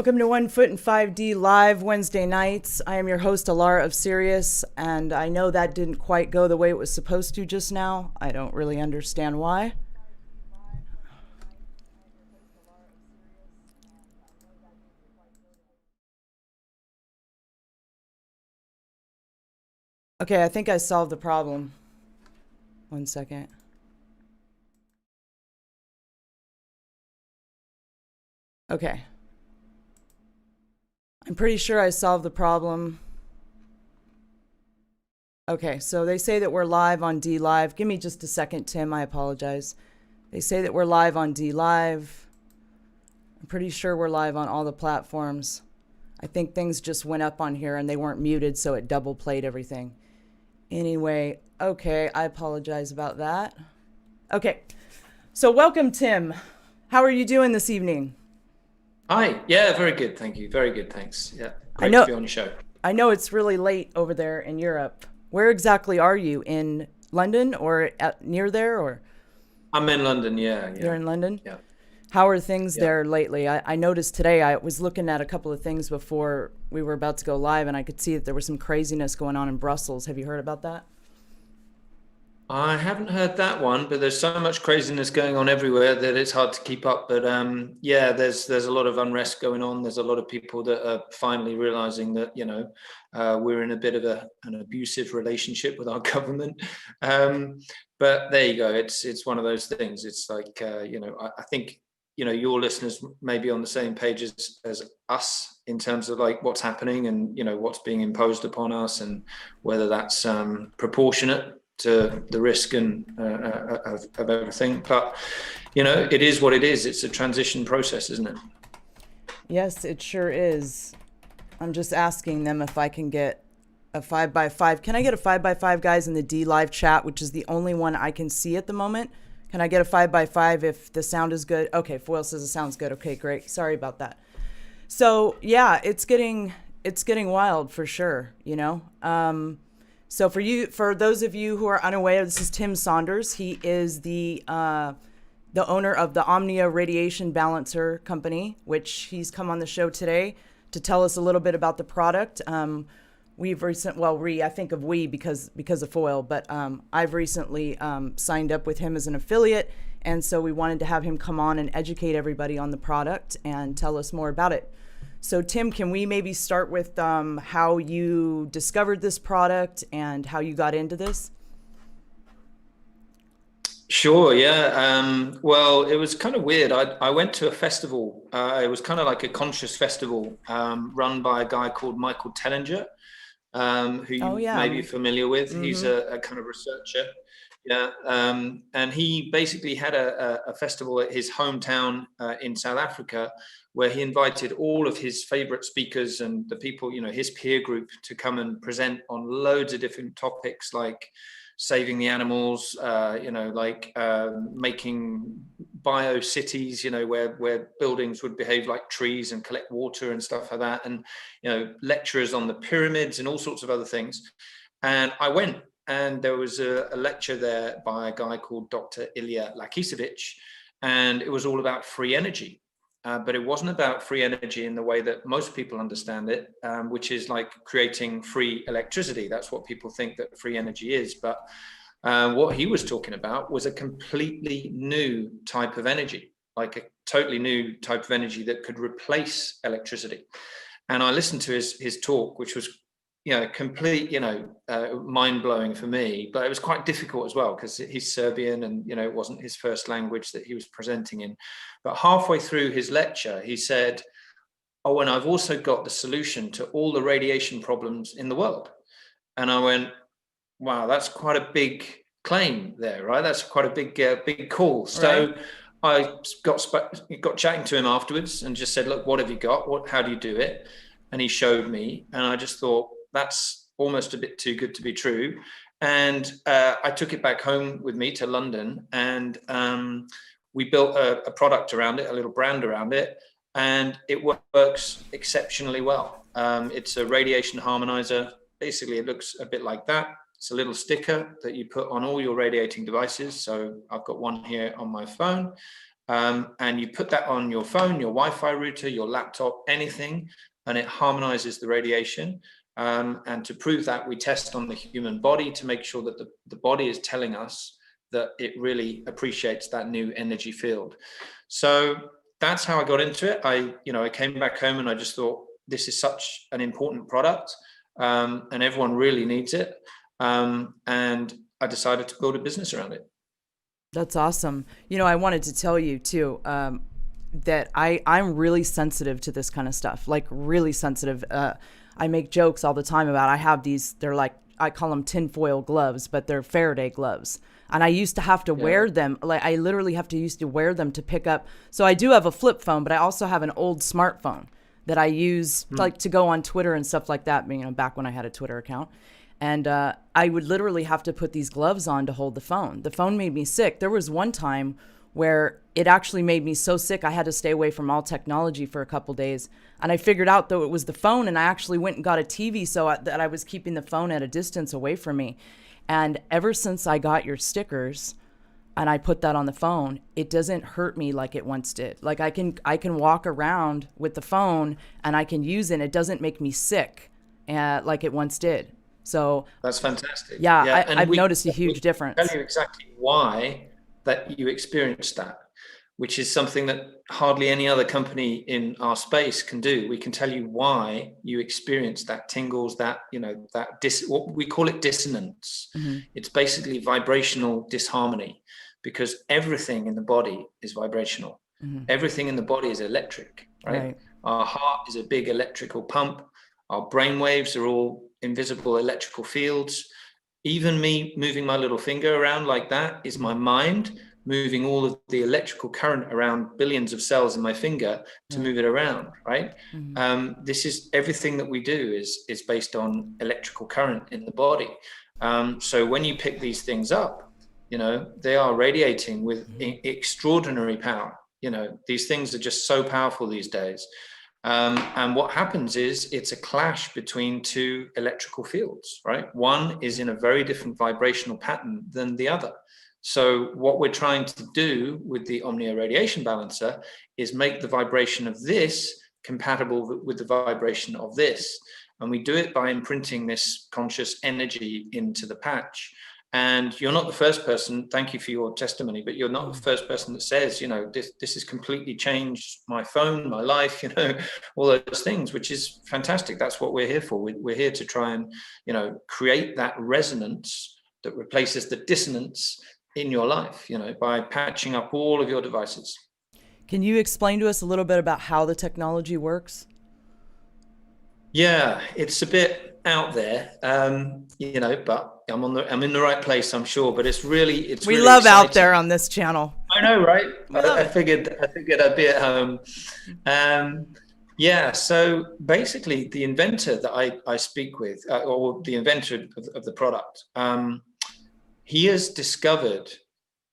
Welcome to 1 Foot in 5D Live Wednesday nights. I am your host, Alara of Sirius, and I know that didn't quite go the way it was supposed to just now. I don't really understand why. Okay, I think I solved the problem. 1 second. Okay. I'm pretty sure I solved the problem. Okay, so they say that we're live on D Live. Give me just a second, Tim. I apologize. They say that we're live on D Live. I'm pretty sure we're live on all the platforms. I think things just went up on here and they weren't muted, so it double played everything. Anyway, okay, I apologize about that. Okay, so welcome, Tim. How are you doing this evening? Hi. Yeah, very good. Thank you. Very good. Thanks. Yeah. I Great know to be on your show. I know it's really late over there in Europe. Where exactly are you? In London or near there, or I'm in London. Yeah. you're Yeah. in London? Yeah. How are things Yeah. there lately? I noticed today, I was looking at a couple of things before we were about to go live, and I could see that there was some craziness going on in Brussels. Have you heard about that? I haven't heard that one, but there's so much craziness going on everywhere that it's hard to keep up. But yeah, there's a lot of unrest going on. There's a lot of people that are finally realizing that we're in a bit of an abusive relationship with our government. But there you go. It's one of those things. It's like I think your listeners may be on the same page as us in terms of like what's happening and what's being imposed upon us and whether that's proportionate to the risk and of everything. But it is what it is. It's a transition process, isn't it? Yes, it sure is. I'm just asking them if I can get a 5x5. Can I get a 5x5, guys, in the D Live chat, which is the only one I can see at the moment? Can I get a 5x5 if the sound is good? Okay, Foil says the sound's good. Okay, great. Sorry about that. So yeah, it's getting wild for sure, So for those of you who are unaware, this is Tim Sandars. He is the owner of the Omnia Radiation Balancer company, which he's come on the show today to tell us a little bit about the product. I think of we because of Foil, but I've recently signed up with him as an affiliate, and so we wanted to have him come on and educate everybody on the product and tell us more about it. So Tim, can we maybe start with how you discovered this product and how you got into this? Sure, yeah. Well, it was kind of weird. I went to a festival. It was kind of like a conscious festival run by a guy called Michael Tellinger, who Oh you yeah. may be familiar with. Mm-hmm. He's a kind of researcher. Yeah. And he basically had a festival at his hometown in South Africa where he invited all of his favorite speakers and the people, his peer group to come and present on loads of different topics like saving the animals, making bio cities, where buildings would behave like trees and collect water and stuff like that. And, lecturers on the pyramids and all sorts of other things. And I went, and there was a lecture there by a guy called Dr. Ilya, and it was all about free energy. But it wasn't about free energy in the way that most people understand it, which is like creating free electricity. That's what people think that free energy is. But what he was talking about was a completely new type of energy, like a totally new type of energy that could replace electricity. And I listened to his talk, which was complete, mind-blowing for me, but it was quite difficult as well because he's Serbian and, it wasn't his first language that he was presenting in. But halfway through his lecture, he said, oh, and I've also got the solution to all the radiation problems in the world. And I went, wow, that's quite a big claim there, right? That's quite a big call. So Right. I got chatting to him afterwards and just said, look, what have you got? How do you do it? And he showed me, and I just thought, that's almost a bit too good to be true. And I took it back home with me to London, and we built a product around it, a little brand around it, and it works exceptionally well. It's a radiation harmonizer. Basically, it looks a bit like that. It's a little sticker that you put on all your radiating devices. So I've got one here on my phone. and you put that on your phone, your Wi-Fi router, your laptop, anything, and it harmonizes the radiation. And to prove that, we test on the human body to make sure that the body is telling us that it really appreciates that new energy field. So that's how I got into it. I came back home and I just thought, this is such an important product, and everyone really needs it. And I decided to build a business around it. That's awesome. I wanted to tell you too, that I'm really sensitive to this kind of stuff, like really sensitive. I make jokes all the time about, I have these, they're like, I call them tinfoil gloves, but they're Faraday gloves. And I used to have to wear them. Like I literally used to wear them to pick up. So I do have a flip phone, but I also have an old smartphone that I use like to go on Twitter and stuff like that, back when I had a Twitter account. And I would literally have to put these gloves on to hold the phone. The phone made me sick. There was one time where it actually made me so sick I had to stay away from all technology for a couple days. And I figured out, though, it was the phone, and I actually went and got a TV that I was keeping the phone at a distance away from me. And ever since I got your stickers and I put that on the phone, it doesn't hurt me like it once did. Like I can walk around with the phone and I can use it. And it doesn't make me sick like it once did. So that's fantastic. Yeah, I've noticed a huge difference. Tell you exactly why that you experienced that, which is something that hardly any other company in our space can do. We can tell you why you experienced that tingles, that what we call it dissonance. Mm-hmm. It's basically vibrational disharmony, because everything in the body is vibrational. Mm-hmm. Everything in the body is electric, right? Our heart is a big electrical pump. Our brain waves are all invisible electrical fields. Even me moving my little finger around like that is my mind moving all of the electrical current around billions of cells in my finger to move it around, right? Mm-hmm. This is everything that we do is based on electrical current in the body. So when you pick these things up, they are radiating with extraordinary power. These things are just so powerful these days. And what happens is it's a clash between two electrical fields, right? One is in a very different vibrational pattern than the other. So what we're trying to do with the Omnia Radiation Balancer is make the vibration of this compatible with the vibration of this. And we do it by imprinting this conscious energy into the patch. And you're not the first person, thank you for your testimony, but you're not the first person that says, this has completely changed my phone, my life, all those things, which is fantastic. That's what we're here for. We're here to try and, create that resonance that replaces the dissonance in your life, by patching up all of your devices. Can you explain to us a little bit about how the technology works? Yeah, it's a bit out there, but I'm in the right place, I'm sure. But we really love exciting. Out there on this channel. I know, right? I figured I'd be at home. So basically, the inventor that I speak with, or the inventor of the product, he has discovered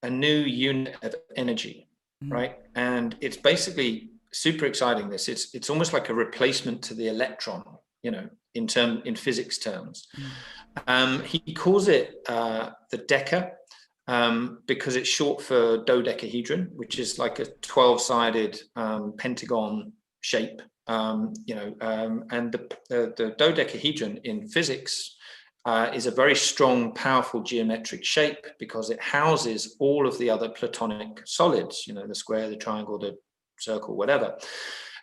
a new unit of energy, right? And it's basically super exciting. It's almost like a replacement to the electron, in physics terms. He calls it the Deca, because it's short for dodecahedron, which is like a 12-sided pentagon shape. And the dodecahedron in physics is a very strong, powerful geometric shape because it houses all of the other platonic solids, the square, the triangle, the circle, whatever.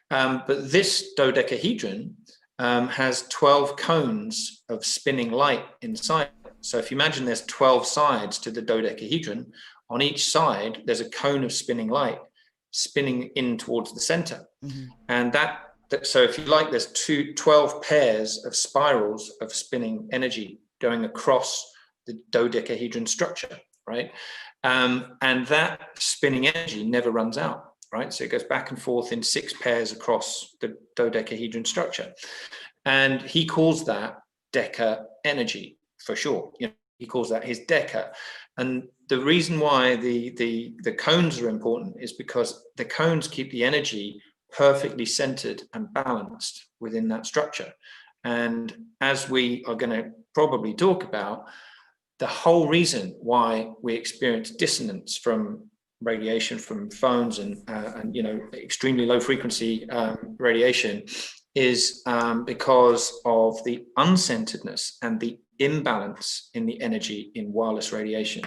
But this dodecahedron has 12 cones of spinning light inside. So if you imagine there's 12 sides to the dodecahedron, on each side, there's a cone of spinning light spinning in towards the center. Mm-hmm. And so if you like, there's 12 pairs of spirals of spinning energy going across the dodecahedron structure, right? And that spinning energy never runs out. Right, so it goes back and forth in 6 pairs across the dodecahedron structure, and he calls that Deca Energy for sure. He calls that his Deca, and the reason why the cones are important is because the cones keep the energy perfectly centered and balanced within that structure. And as we are going to probably talk about, the whole reason why we experience dissonance from radiation from phones and extremely low frequency radiation is because of the uncenteredness and the imbalance in the energy in wireless radiation.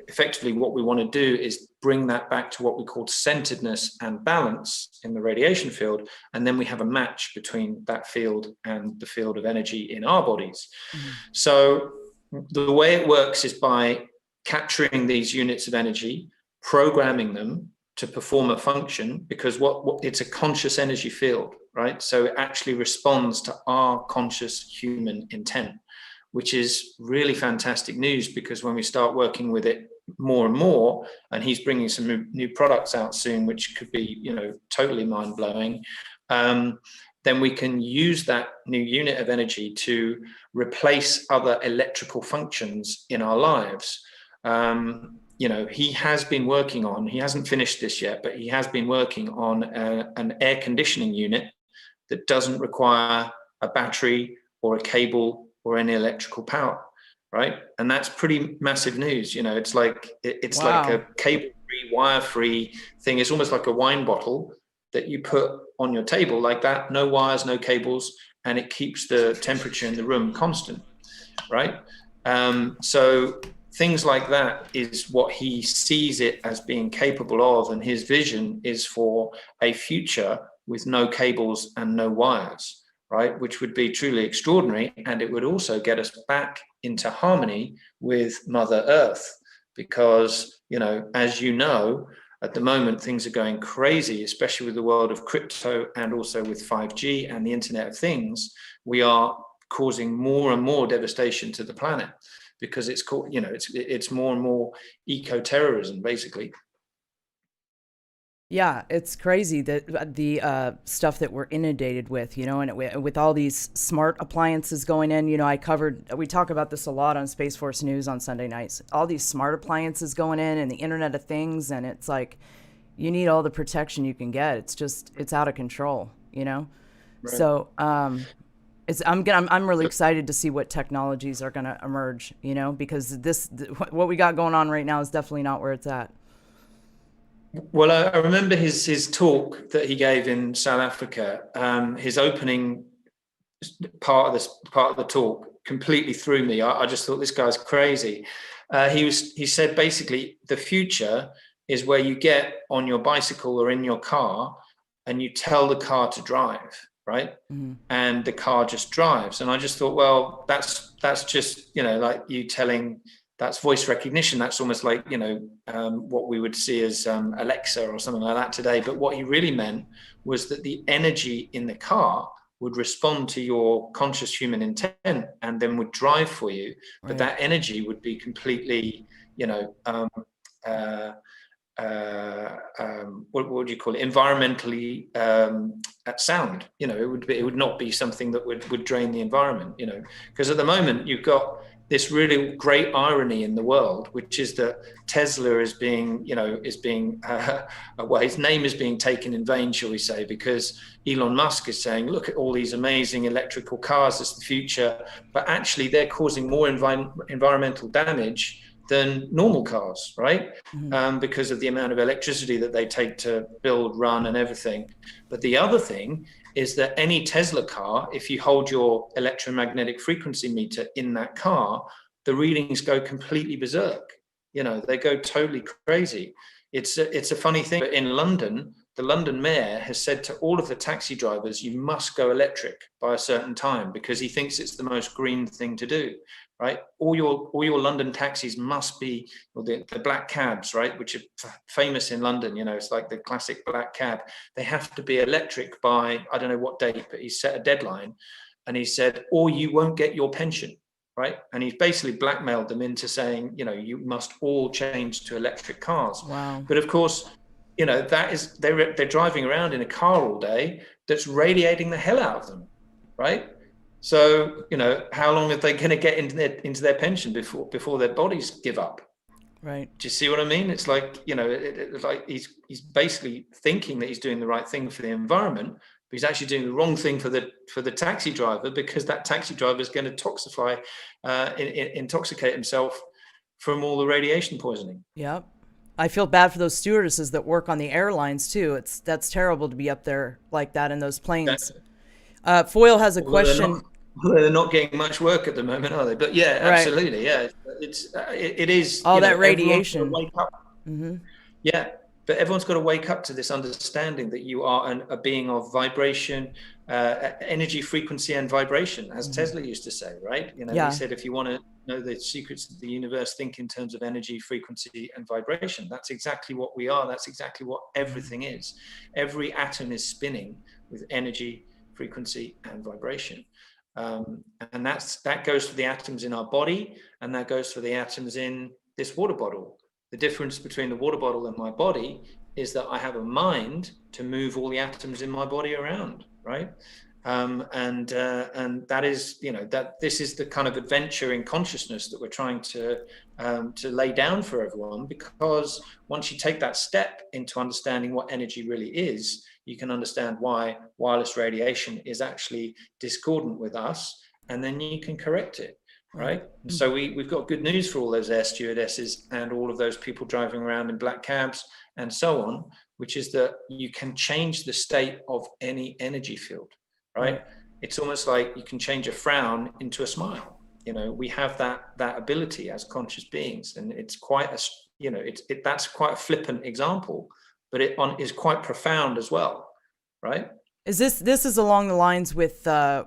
Effectively what we want to do is bring that back to what we call centeredness and balance in the radiation field, and then we have a match between that field and the field of energy in our bodies. So the way it works is by capturing these units of energy, programming them to perform a function, because what it's a conscious energy field, right? So it actually responds to our conscious human intent, which is really fantastic news, because when we start working with it more and more, and he's bringing some new products out soon, which could be, totally mind-blowing, then we can use that new unit of energy to replace other electrical functions in our lives. He has been working on, he hasn't finished this yet, but he has been working on an air conditioning unit that doesn't require a battery or a cable or any electrical power, right? And that's pretty massive news. It's like like a cable-free, wire-free thing. It's almost like a wine bottle that you put on your table like that, no wires, no cables, and it keeps the temperature in the room constant, right? So things like that is what he sees it as being capable of, and his vision is for a future with no cables and no wires, right? Which would be truly extraordinary, and it would also get us back into harmony with Mother Earth, because, as you know, at the moment, things are going crazy, especially with the world of crypto and also with 5G and the Internet of Things. We are causing more and more devastation to the planet, because it's called, it's more and more eco-terrorism, basically. Yeah, it's crazy that the stuff that we're inundated with, and with all these smart appliances going in. We talk about this a lot on Space Force News on Sunday nights. All these smart appliances going in, and the Internet of Things, and it's like you need all the protection you can get. It's out of control, Right. So I'm really excited to see what technologies are going to emerge, because what we got going on right now is definitely not where it's at. Well, I remember his talk that he gave in South Africa. His opening part of the talk completely threw me. I just thought, this guy's crazy. He said basically the future is where you get on your bicycle or in your car and you tell the car to drive, right? Mm-hmm. And the car just drives. And I just thought, well, that's just, like you telling. That's voice recognition. That's almost like, what we would see as Alexa or something like that today. But what he really meant was that the energy in the car would respond to your conscious human intent and then would drive for you. Right. But that energy would be completely, what would you call it? Environmentally sound. It would not be something that would drain the environment. Because at the moment you've got this really great irony in the world, which is that Tesla is being, well, his name is being taken in vain, shall we say, because Elon Musk is saying, look at all these amazing electrical cars as the future, but actually they're causing more environmental damage than normal cars, right? Mm-hmm. Because of the amount of electricity that they take to build, run, and everything. But the other thing is that any Tesla car, if you hold your electromagnetic frequency meter in that car, the readings go completely berserk. They go totally crazy. It's a funny thing. But in London, the London mayor has said to all of the taxi drivers, you must go electric by a certain time, because he thinks it's the most green thing to do. Right, all your London taxis must be, or the black cabs, right, which are famous in London. It's like the classic black cab. They have to be electric by, I don't know what date, but he set a deadline, and he said, or you won't get your pension, right? And he's basically blackmailed them into saying, you must all change to electric cars. Wow. But of course, that is they're driving around in a car all day that's radiating the hell out of them, right? So, how long are they going to get into their pension before their bodies give up? Right. Do you see what I mean? It's like, it's like he's basically thinking that he's doing the right thing for the environment, but he's actually doing the wrong thing for the taxi driver, because that taxi driver is going to intoxicate himself from all the radiation poisoning. Yep. I feel bad for those stewardesses that work on the airlines too. That's terrible to be up there like that in those planes. Foil has a question. They're not getting much work at the moment, are they? But yeah, Right. absolutely. Yeah, it is. All that Everyone's radiation. got to wake up. Mm-hmm. Yeah, but everyone's got to wake up to this understanding that you are a being of vibration, energy, frequency, and vibration, as Tesla used to say, right? You know, he said, if you want to know the secrets of the universe, think in terms of energy, frequency, and vibration. That's exactly what we are. That's exactly what everything is. Every atom is spinning with energy, frequency, and vibration. And that goes for the atoms in our body, and that goes for the atoms in this water bottle. The difference between the water bottle and my body is that I have a mind to move all the atoms in my body around, right? And that is, you know, that this is the kind of adventure in consciousness that we're trying to lay down for everyone, because once you take that step into understanding what energy really is, you can understand why wireless radiation is actually discordant with us, and then you can correct it. Right. And so we've got good news for all those air stewardesses and all of those people driving around in black cabs and so on, which is that you can change the state of any energy field. Right. It's almost like you can change a frown into a smile. You know, we have that ability as conscious beings, and it's quite a, you know, that's quite a flippant example, but it is quite profound as well. Right. Is this is along the lines with the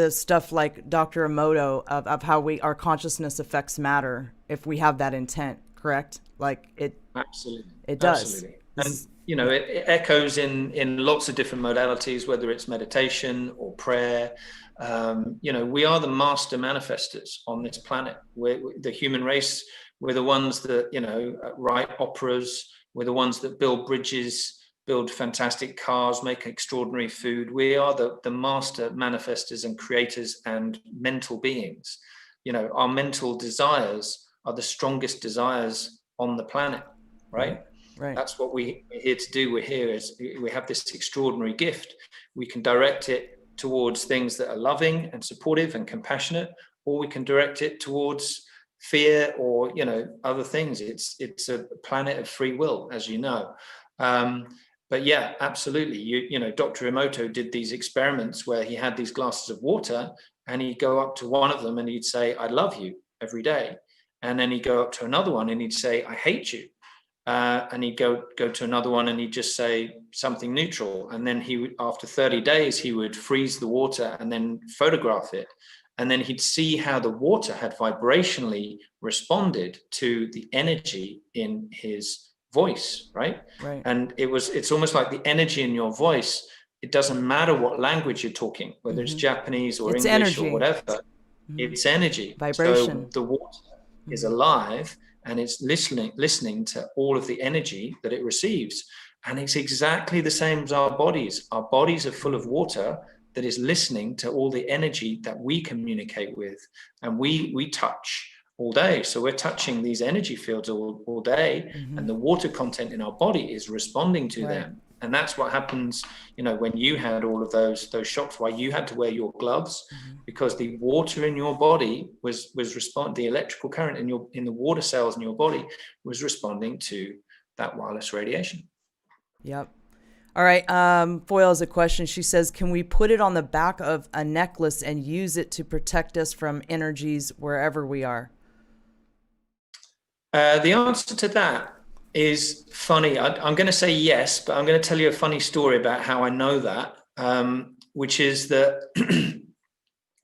stuff like Dr. Emoto of how our consciousness affects matter if we have that intent, correct? Like it absolutely, it does. Absolutely. And you know, it echoes in lots of different modalities, whether it's meditation or prayer. You know, we are the master manifestors on this planet. We're the human race. We're the ones that, you know, write operas. We're the ones that build bridges, build fantastic cars, make extraordinary food. We are the master manifestors and creators and mental beings. You know, our mental desires are the strongest desires on the planet, right? Right. That's what we're here to do. We have this extraordinary gift. We can direct it towards things that are loving and supportive and compassionate, or we can direct it towards fear or, you know, other things. It's a planet of free will, as you know. But yeah, absolutely. You know, Dr. Emoto did these experiments where he had these glasses of water, and he'd go up to one of them and he'd say, "I love you," every day. And then he'd go up to another one and he'd say, "I hate you." And he'd go to another one and he'd just say something neutral. And then he would, after 30 days, he would freeze the water and then photograph it. And then he'd see how the water had vibrationally responded to the energy in his voice, right? And it's almost like the energy in your voice. It doesn't matter what language you're talking, whether it's Japanese or English energy. Or whatever. It's energy. Vibration. So the water is alive, and it's listening to all of the energy that it receives. And it's exactly the same as our bodies. Our bodies are full of water that is listening to all the energy that we communicate with, and we touch all day. So we're touching these energy fields all day, and the water content in our body is responding to them. And that's what happens, you know, when you had all of those shocks, why you had to wear your gloves, because the water in your body was the electrical current in the water cells in your body was responding to that wireless radiation. Yep. All right. Foil has a question. She says, can we put it on the back of a necklace and use it to protect us from energies wherever we are? The answer to that is funny. I'm going to say yes, but I'm going to tell you a funny story about how I know that, which is that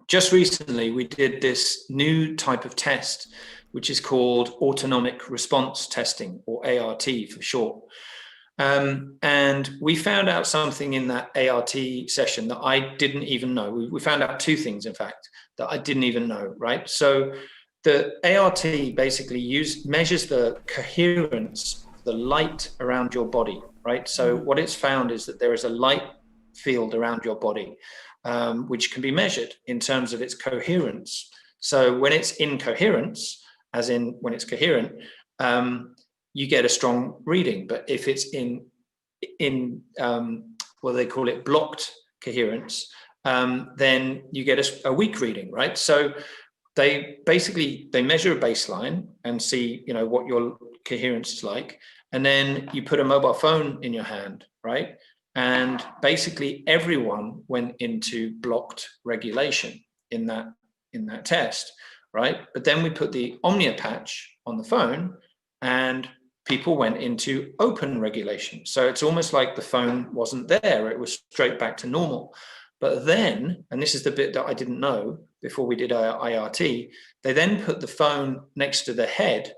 just recently we did this new type of test, which is called autonomic response testing, or ART for short. And we found out something in that ART session that I didn't even know. We found out two things, in fact, that I didn't even know, right? So the ART basically measures the coherence of the light around your body, right? So what it's found is that there is a light field around your body, which can be measured in terms of its coherence. So when it's in coherence, as in when it's coherent, you get a strong reading. But if it's in well, they call it blocked coherence, then you get a weak reading, right? So they measure a baseline and see, you know, what your coherence is like. And then you put a mobile phone in your hand, right? And basically everyone went into blocked regulation in that test, right? But then we put the Omnia Patch on the phone and people went into open regulation. So it's almost like the phone wasn't there. It was straight back to normal. But then, and this is the bit that I didn't know before we did our IRT, they then put the phone next to the head.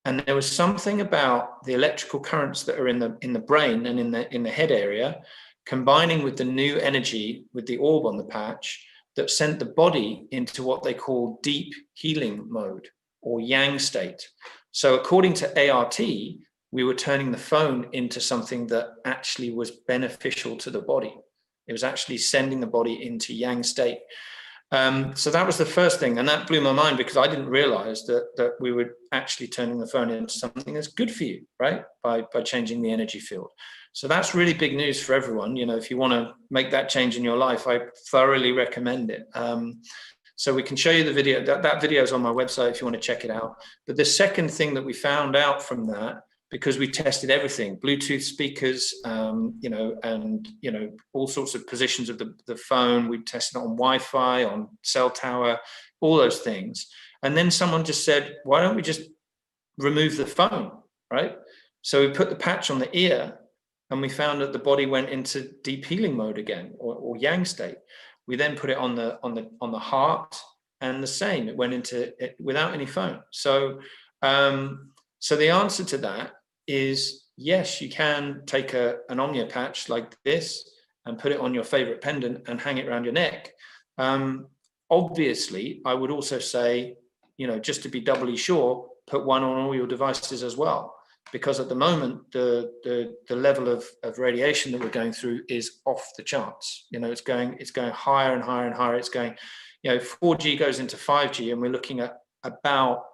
And there was something about the electrical currents that are in the brain and in the head area, combining with the new energy with the orb on the patch, that sent the body into what they call deep healing mode or yang state. So according to ART, we were turning the phone into something that actually was beneficial to the body. It was actually sending the body into yang state. So that was the first thing, and that blew my mind because I didn't realize that we were actually turning the phone into something that's good for you, right? By changing the energy field. So that's really big news for everyone. You know, if you want to make that change in your life, I thoroughly recommend it. So we can show you the video. That video is on my website if you want to check it out. But the second thing that we found out from that, because we tested everything, Bluetooth speakers, you know, and, you know, all sorts of positions of the phone. We tested it on Wi-Fi, on cell tower, all those things. And then someone just said, why don't we just remove the phone, right? So we put the patch on the ear and we found that the body went into deep healing mode again, or yang state. We then put it on the heart, and the same, it went into it without any phone. So, so the answer to that is yes, you can take an Omnia patch like this and put it on your favorite pendant and hang it around your neck. Obviously, I would also say, you know, just to be doubly sure, put one on all your devices as well, because at the moment the level of radiation that we're going through is off the charts. You know, it's going higher and higher and higher. It's going, you know, 4G goes into 5G, and we're looking at about,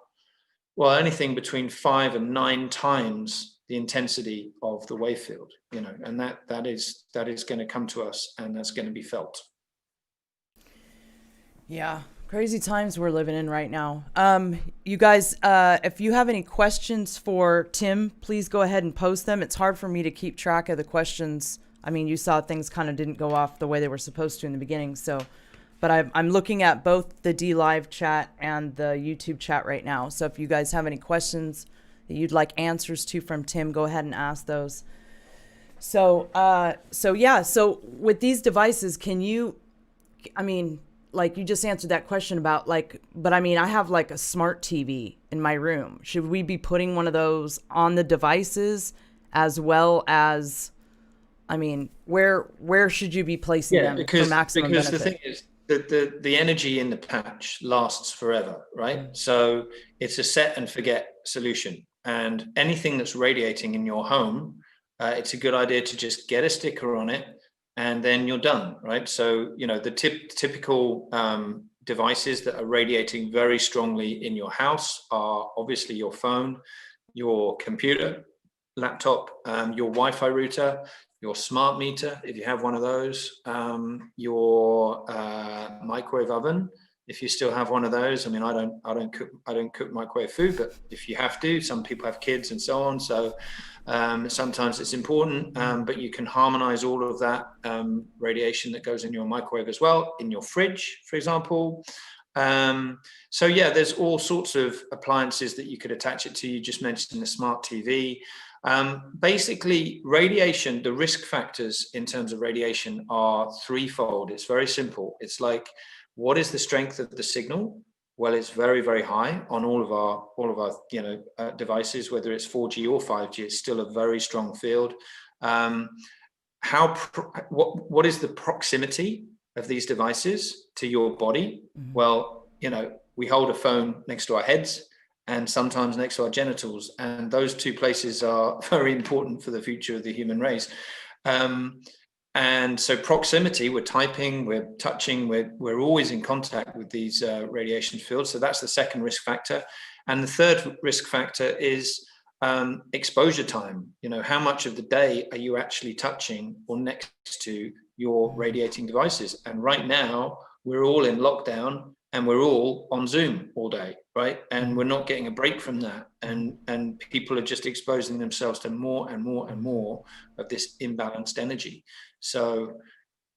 well, anything between 5 and 9 times the intensity of the wave field, you know, and that is going to come to us, and that's going to be felt. Yeah, crazy times we're living in right now. You guys, if you have any questions for Tim, please go ahead and post them. It's hard for me to keep track of the questions. I mean, you saw things kind of didn't go off the way they were supposed to in the beginning, so. But I'm looking at both the D Live chat and the YouTube chat right now. So if you guys have any questions that you'd like answers to from Tim, go ahead and ask those. So, yeah. So with these devices, can you, I mean, like you just answered that question about like, but I mean, I have like a smart TV in my room. Should we be putting one of those on the devices as well as, I mean, where should you be placing them for maximum benefit? The thing is, the energy in the patch lasts forever, right? So it's a set and forget solution. And anything that's radiating in your home, it's a good idea to just get a sticker on it and then you're done, right? So, you know, the typical devices that are radiating very strongly in your house are obviously your phone, your computer, laptop, your Wi-Fi router, your smart meter, if you have one of those, your microwave oven, if you still have one of those. I mean, I don't cook microwave food, but if you have to, some people have kids and so on. So sometimes it's important, but you can harmonize all of that radiation that goes in your microwave as well, in your fridge, for example. So yeah, there's all sorts of appliances that you could attach it to. You just mentioned the smart TV. Basically, radiation, the risk factors in terms of radiation are threefold. It's very simple. It's like, what is the strength of the signal? Well, it's very, very high on all of our you know devices, whether it's 4G or 5G. It's still a very strong field. What is the proximity of these devices to your body? Mm-hmm. Well, you know, we hold a phone next to our heads and sometimes next to our genitals, and those two places are very important for the future of the human race. And so proximity, we're typing, we're touching, we're always in contact with these radiation fields. So that's the second risk factor. And the third risk factor is exposure time. You know, how much of the day are you actually touching or next to your radiating devices? And right now, we're all in lockdown and we're all on Zoom all day, right? And we're not getting a break from that. And people are just exposing themselves to more and more and more of this imbalanced energy. So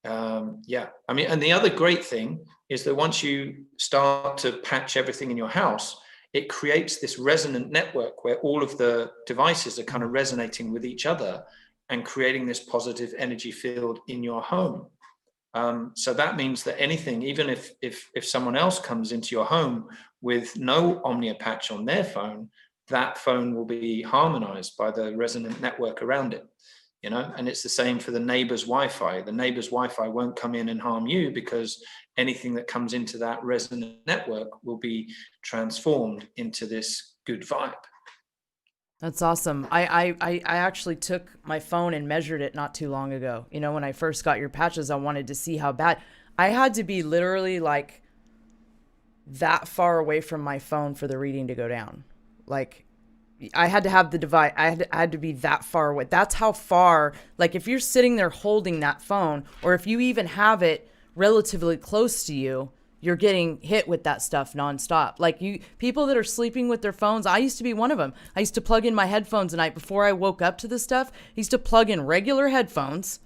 yeah, I mean, and the other great thing is that once you start to patch everything in your house, it creates this resonant network where all of the devices are kind of resonating with each other and creating this positive energy field in your home. So that means that anything, even if someone else comes into your home with no Omnia Patch on their phone, that phone will be harmonized by the resonant network around it. You know, and it's the same for the neighbor's Wi-Fi. The neighbor's Wi-Fi won't come in and harm you, because anything that comes into that resonant network will be transformed into this good vibe. That's awesome. I actually took my phone and measured it not too long ago. You know, when I first got your patches, I wanted to see how bad. I had to be literally like that far away from my phone for the reading to go down. Like, I had to have the device. I had to be that far away. That's how far, like if you're sitting there holding that phone, or if you even have it relatively close to you, you're getting hit with that stuff nonstop. Like people that are sleeping with their phones, I used to be one of them. I used to plug in my headphones at night before I woke up to this stuff. I used to plug in regular headphones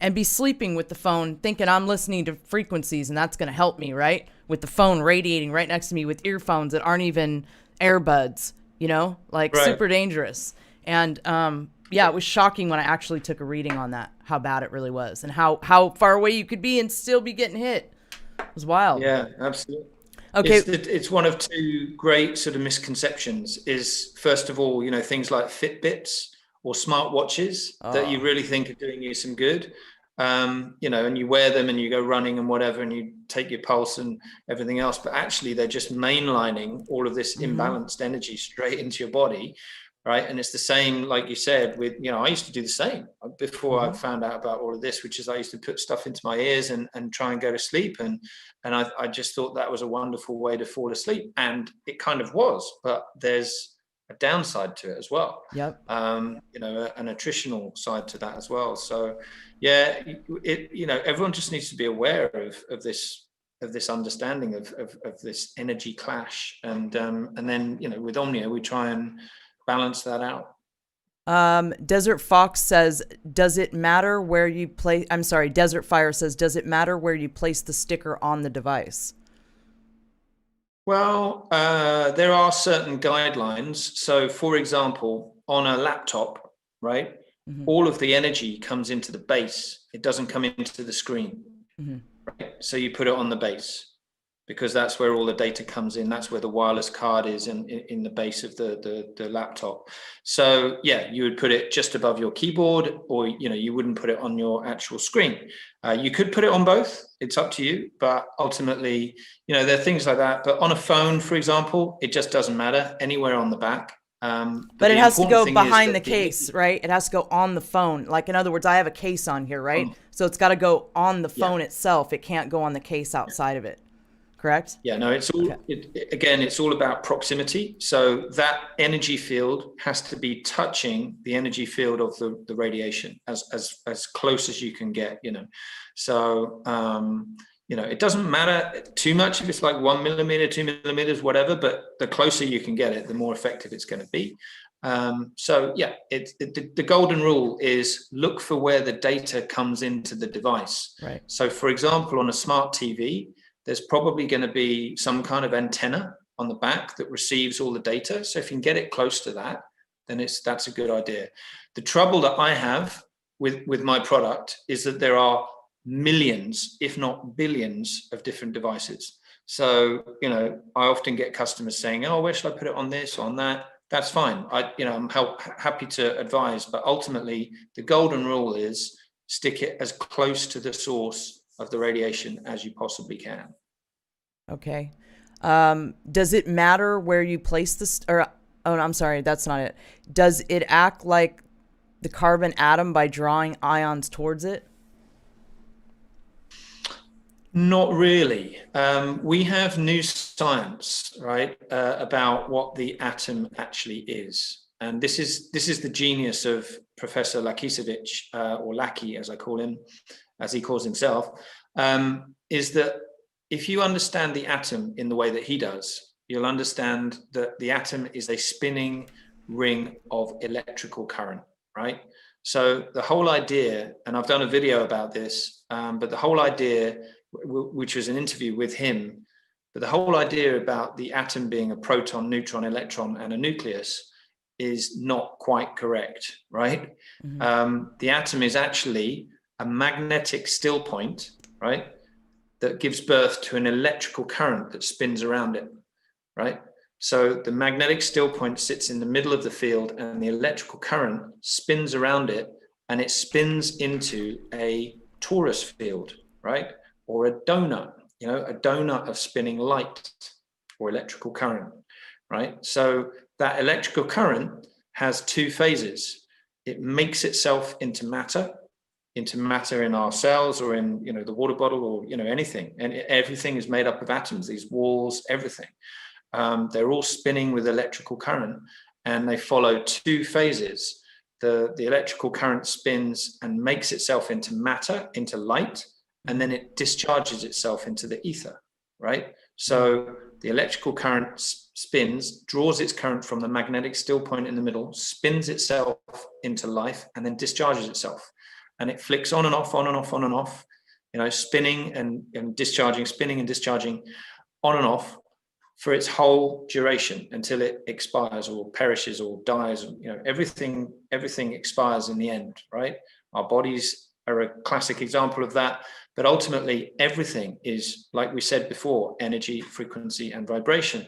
and be sleeping with the phone thinking I'm listening to frequencies and that's going to help me, right? With the phone radiating right next to me with earphones that aren't even earbuds. You know, like right. Super dangerous. And yeah, it was shocking when I actually took a reading on that, how bad it really was and how far away you could be and still be getting hit. It was wild. Yeah, absolutely. Okay. It's one of two great sort of misconceptions is, first of all, you know, things like Fitbits or smartwatches that you really think are doing you some good. You know, and you wear them and you go running and whatever, and you take your pulse and everything else, but actually they're just mainlining all of this imbalanced energy straight into your body, right? And it's the same, like you said, with, you know, I used to do the same before I found out about all of this, which is I used to put stuff into my ears and try and go to sleep. And I just thought that was a wonderful way to fall asleep. And it kind of was, but there's a downside to it as well. Yep. You know, an attritional side to that as well. So yeah, you know, everyone just needs to be aware of this understanding of this energy clash, and then, you know, with Omnia we try and balance that out. Desert Fox says, does it matter where you place? I'm sorry, Desert Fire says, does it matter where you place the sticker on the device? Well, there are certain guidelines. So, for example, on a laptop, right, all of the energy comes into the base. It doesn't come into the screen. Right? So you put it on the base because that's where all the data comes in. That's where the wireless card is in the base of the laptop. So yeah, you would put it just above your keyboard, or, you know, you wouldn't put it on your actual screen. You could put it on both. It's up to you. But ultimately, you know, there are things like that. But on a phone, for example, it just doesn't matter, anywhere on the back. But it has to go behind the case, right? It has to go on the phone. Like, in other words, I have a case on here, right? So it's got to go on the phone itself. It can't go on the case outside of it. Correct? Yeah, no, it's all, again, it's all about proximity. So that energy field has to be touching the energy field of the radiation as close as you can get, you know. So, you know, it doesn't matter too much if it's like 1 millimeter, 2 millimeters, whatever, but the closer you can get it, the more effective it's going to be. So yeah, the golden rule is look for where the data comes into the device. Right. So for example, on a smart TV, there's probably going to be some kind of antenna on the back that receives all the data. So if you can get it close to that, then that's a good idea. The trouble that I have with my product is that there are millions, if not billions, of different devices. So, you know, I often get customers saying, oh, where should I put it on this or on that? That's fine. I'm happy to advise, but ultimately the golden rule is stick it as close to the source of the radiation as you possibly can. Okay. Does it matter where you place this? Or, oh, I'm sorry, that's not it. Does it act like the carbon atom by drawing ions towards it? Not really. We have new science, right, about what the atom actually is. And this is the genius of Professor Lakisevich, or Lackey, as I call him, as he calls himself, is that if you understand the atom in the way that he does, you'll understand that the atom is a spinning ring of electrical current, right? So the whole idea, and I've done a video about this, but the whole idea, which was an interview with him, but the whole idea about the atom being a proton, neutron, electron, and a nucleus is not quite correct, right? The atom is actually a magnetic still point, right, that gives birth to an electrical current that spins around it, right? So the magnetic still point sits in the middle of the field, and the electrical current spins around it, and it spins into a torus field, right? Or a donut, you know, a donut of spinning light or electrical current, right? So that electrical current has two phases. It makes itself into matter in our cells, or in, you know, the water bottle, or, you know, anything. And everything is made up of atoms, these walls, everything. They're all spinning with electrical current, and they follow two phases. The electrical current spins and makes itself into matter, into light, and then it discharges itself into the ether, right? So the electrical current spins, draws its current from the magnetic still point in the middle, spins itself into life, and then discharges itself. And it flicks on and off, on and off, on and off, you know, spinning and discharging, spinning and discharging, on and off, for its whole duration, until it expires or perishes or dies. You know, everything expires in the end, right? Our bodies are a classic example of that. But ultimately, everything is, like we said before, energy, frequency, and vibration.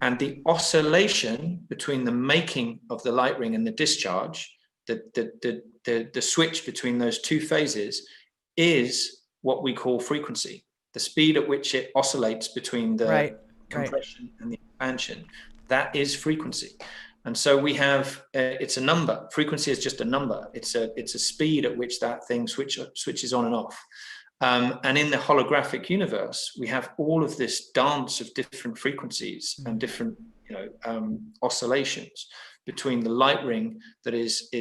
And the oscillation between the making of the light ring and the discharge, the switch between those two phases, is what we call frequency. The speed at which it oscillates between the compression and the expansion, that is frequency. And so we have, it's a number. Frequency is just a number. It's a speed at which that thing switches on and off. And in the holographic universe, we have all of this dance of different frequencies and different, you know, oscillations between the light ring that is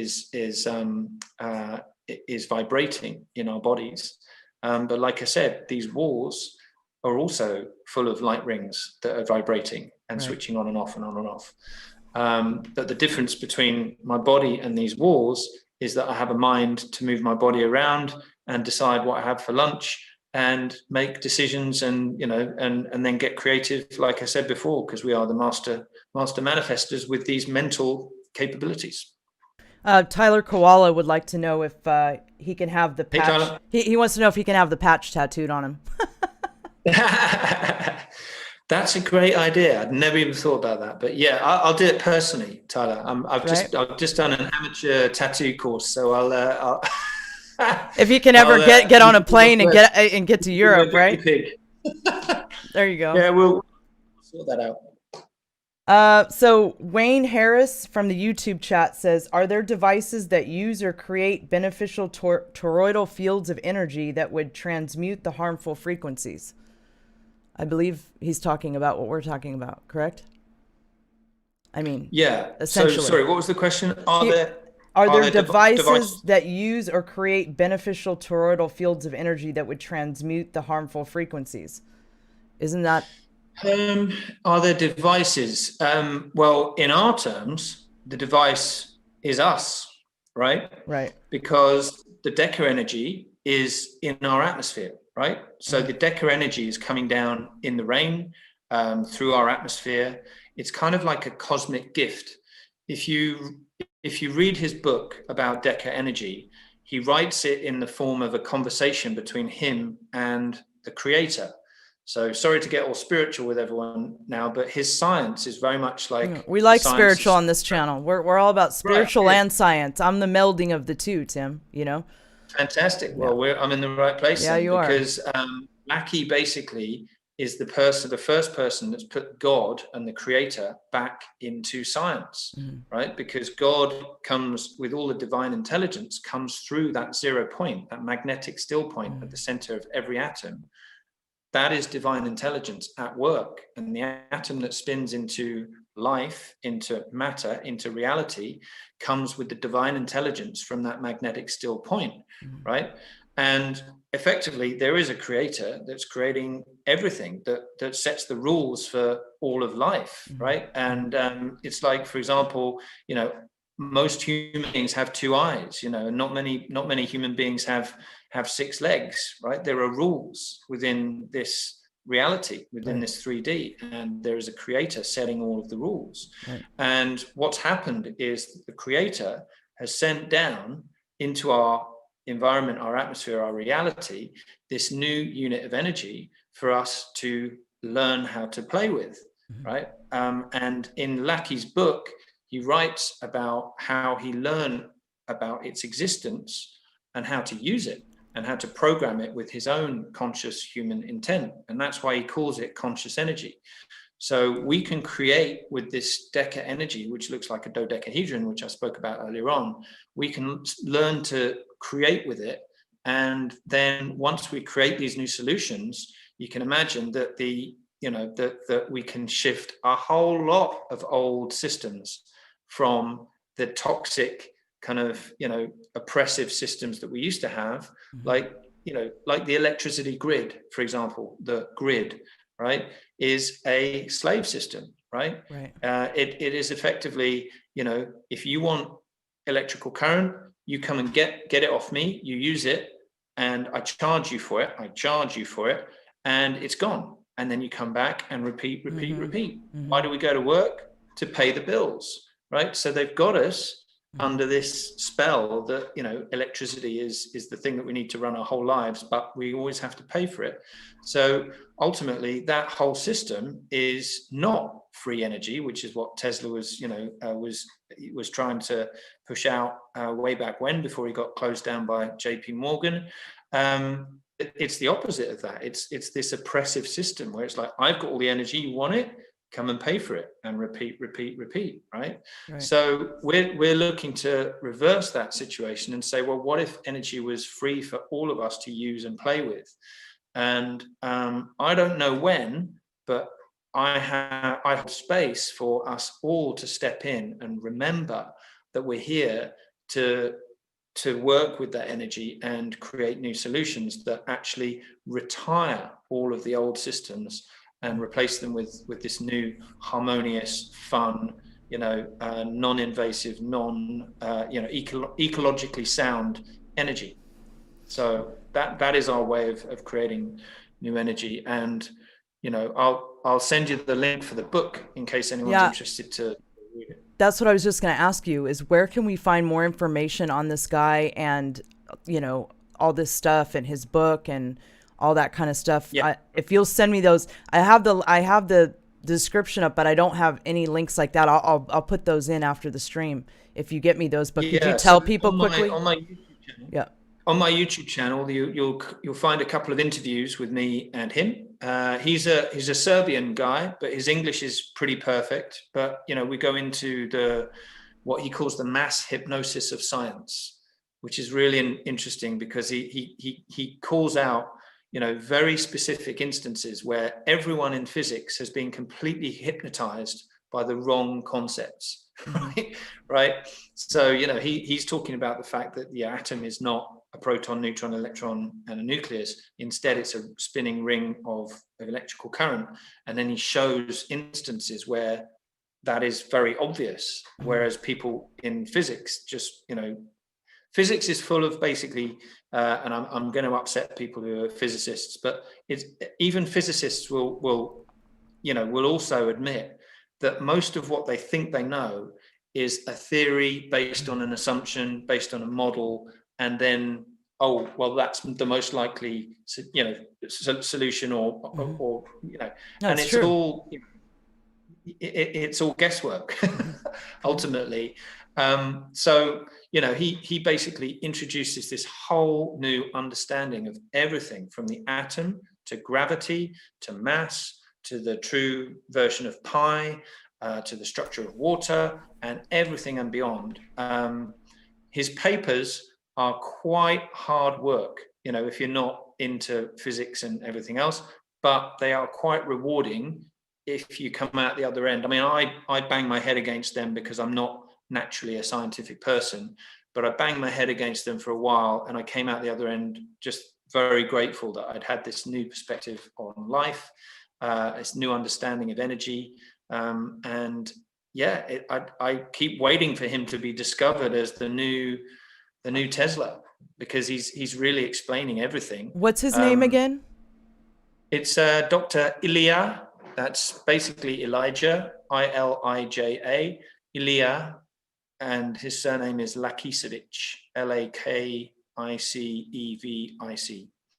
vibrating in our bodies. But like I said, these walls are also full of light rings that are vibrating and switching on and off and on and off. But the difference between my body and these walls is that I have a mind to move my body around and decide what I have for lunch and make decisions, and, you know, and then get creative, like I said before, because we are the master manifestors with these mental capabilities. Tyler Koala would like to know if he can have the patch. Hey, Tyler. He wants to know if he can have the patch tattooed on him. That's a great idea. I'd never even thought about that, but yeah, I'll do it personally, Tyler. I've just done an amateur tattoo course, so I'll if you can ever get on a plane and get to Europe, right? There you go. Yeah, we'll sort that out. So Wayne Harris from the YouTube chat says, are there devices that use or create beneficial toroidal fields of energy that would transmute the harmful frequencies? I believe he's talking about what we're talking about, correct? I mean, yeah. Essentially. So, sorry, what was the question? Are there devices that use or create beneficial toroidal fields of energy that would transmute the harmful frequencies? Isn't that... Are there devices? Well, in our terms, the device is us, right? Right. Because the Deca energy is in our atmosphere, right? So the Deca energy is coming down in the rain, through our atmosphere. It's kind of like a cosmic gift. If you read his book about Deca energy, he writes it in the form of a conversation between him and the creator. So sorry to get all spiritual with everyone now, but his science is very much like... We like spiritual on this channel. We're all about spiritual and science. I'm the melding of the two, Tim, you know? Fantastic. Well, I'm in the right place. Yeah, you are. Because Mackie basically is the first person that's put God and the creator back into science, right? Because God comes with all the divine intelligence, comes through that 0 point, that magnetic still point at the center of every atom. That is divine intelligence at work. And the atom that spins into life, into matter, into reality, comes with the divine intelligence from that magnetic still point, right? And effectively, there is a creator that's creating everything that sets the rules for all of life, right? And it's like, for example, most human beings have two eyes, and not many human beings have 6 legs, right? There are rules within this reality, within this 3D, and there is a creator setting all of the rules. And what's happened is the creator has sent down into our environment, our atmosphere, our reality, this new unit of energy for us to learn how to play with, right? And in Lackey's book, he writes about how he learned about its existence and how to use it and how to program it with his own conscious human intent. And that's why he calls it conscious energy. So we can create with this Deca energy, which looks like a dodecahedron, which I spoke about earlier on. We can learn to create with it. And then once we create these new solutions, you can imagine that that we can shift a whole lot of old systems from the toxic kind of, oppressive systems that we used to have, like the electricity grid, for example. The grid, right, is a slave system, right? It is effectively, if you want electrical current, you come and get it off me, you use it, and I charge you for it, and it's gone. And then you come back and repeat. Why do we go to work? To pay the bills, right? So they've got us under this spell that, electricity is the thing that we need to run our whole lives, but we always have to pay for it. So ultimately, that whole system is not free energy, which is what Tesla was, was trying to push out way back when, before he got closed down by JP Morgan. It's the opposite of that. It's this oppressive system where it's like, I've got all the energy, you want it? Come and pay for it, and repeat, right? So we're looking to reverse that situation and say, well, what if energy was free for all of us to use and play with? And I don't know when, but I have space for us all to step in and remember that we're here to work with that energy and create new solutions that actually retire all of the old systems and replace them with this new harmonious, fun, non-invasive, ecologically sound energy. So that is our way of creating new energy. And I'll send you the link for the book in case anyone's interested to read it. That's what I was just going to ask you, is where can we find more information on this guy and all this stuff and his book and all that kind of stuff. If you'll send me those, I have the description up, but I don't have any links like that. I'll put those in after the stream if you get me those. But could you tell people quickly? On my YouTube channel, on my YouTube channel, you'll find a couple of interviews with me and him. He's a Serbian guy, but his English is pretty perfect. But we go into what he calls the mass hypnosis of science, which is really interesting because he calls out very specific instances where everyone in physics has been completely hypnotized by the wrong concepts, right? So, he's talking about the fact that the atom is not a proton, neutron, electron, and a nucleus. Instead, it's a spinning ring of electrical current. And then he shows instances where that is very obvious, whereas people in physics just, physics is full of basically, and I'm going to upset people who are physicists, but even physicists will also admit that most of what they think they know is a theory based on an assumption, based on a model, and then, oh, well, that's the most likely, solution, or and it's true. All, it's all guesswork, ultimately. So, he basically introduces this whole new understanding of everything from the atom to gravity to mass to the true version of pi, to the structure of water and everything and beyond. His papers are quite hard work, if you're not into physics and everything else, but they are quite rewarding if you come out the other end. I mean, I bang my head against them because I'm not naturally a scientific person, but I banged my head against them for a while, and I came out the other end just very grateful that I'd had this new perspective on life, this new understanding of energy, and yeah, I keep waiting for him to be discovered as the new Tesla, because he's really explaining everything. What's his name again? It's Dr. Ilya. That's basically Elijah, Ilija, Ilya, and his surname is Lakicevic, Lakicevc.